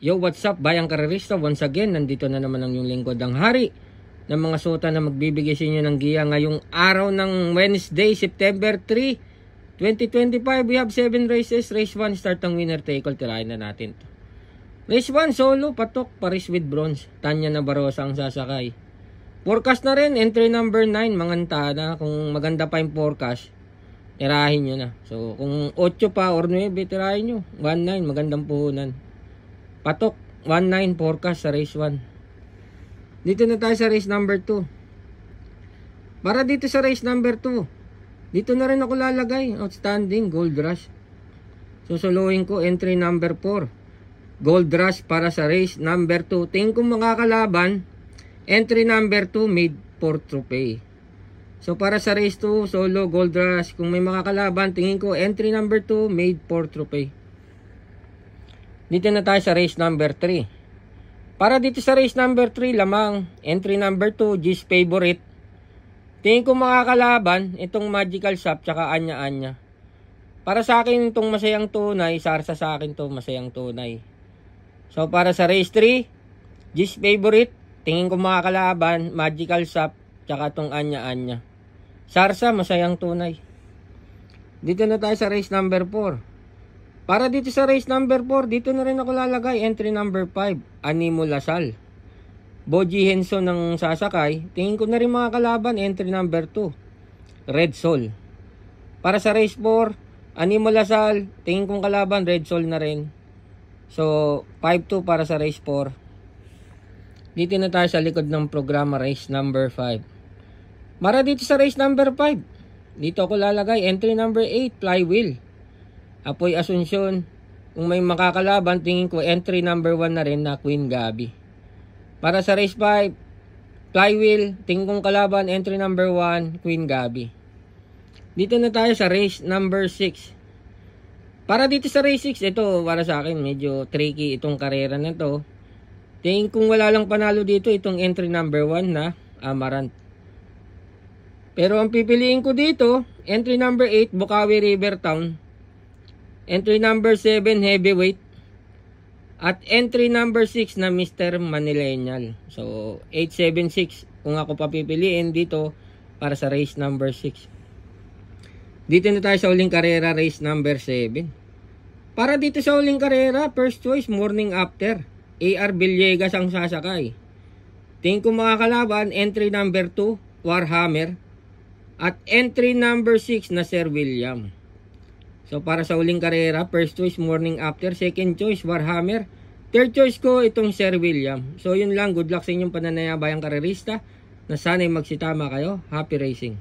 Yo, what's up, bayang karerista? Once again, nandito na naman ang yung lingkod ng hari ng mga sota na magbibigay sa inyo ng giya ngayong araw ng Wednesday, September 3, 2025. We have 7 races. Race 1, start ng winner take all. Tirahin na natin to. Race 1, solo, patok, Paris with bronze. Tanya Nabarosa ang sasakay. Forecast na rin, entry number 9, Mangantana. Kung maganda pa yung forecast, tirahin nyo na. So, kung 8 pa or 9, tirahin nyo. 1-9, magandang puhunan. Patok, 1-9 forecast sa race 1. Dito na tayo sa race number 2. Para dito sa race number 2, dito na rin ako lalagay. Outstanding, Gold Rush. Susuluhin ko, entry number 4. Gold Rush para sa race number 2. Tingin ko makakalaban, entry number 2, made for trophy. So para sa race 2, solo, Gold Rush. Kung may makakalaban, tingin ko, entry number 2, made for trophy. Dito na tayo sa race number 3. Para dito sa race number 3 lamang, entry number 2, G's favorite. Tingin ko makakalaban itong Magical Shop tsaka Anya-Anya. Para sa akin itong Masayang Tunay, sarsa sa akin to Masayang Tunay. So para sa race 3, G's favorite, tingin ko makakalaban Magical Shop tsaka itong Anya-Anya. Sarsa, Masayang Tunay. Dito na tayo sa race number 4. Para dito sa race number 4, dito na rin ako lalagay, entry number 5, Animo Lasal. Boji Henson ng sasakay, tingin ko na rin mga kalaban, entry number 2, Red Soul. Para sa race 4, Animo Lasal, tingin kong kalaban, Red Soul na rin. So, 5-2 para sa race 4. Dito na tayo sa likod ng programa, race number 5. Para dito sa race number 5, dito ako lalagay, entry number 8, Flywheel. Apoy Asuncion. Kung may makakalaban, tingin ko entry number 1 na rin na Queen Gabi. Para sa race 5, Flywheel, tingin kong kalaban, entry number 1, Queen Gabi. Dito na tayo sa race number 6. Para dito sa race 6, ito para sa akin medyo tricky itong karera na to. Tingin kong wala lang panalo dito itong entry number 1 na Amarant. Pero ang pipiliin ko dito, entry number 8, Bukawi River Town. Entry number 7, Heavyweight. At entry number 6 na Mr. Manillennial. So, 876 kung ako papipiliin dito para sa race number 6. Dito na tayo sa uling karera, race number 7. Para dito sa uling karera, first choice, Morning After. AR Villegas ang sasakay. Tingin ko mga kalaban, entry number 2, Warhammer. At entry number 6 na Sir William. So para sa uling karera, first choice Morning After, second choice Warhammer, third choice ko itong Sir William. So yun lang, good luck sa inyong pananayabayang karerista na sana'y magsitama kayo. Happy racing!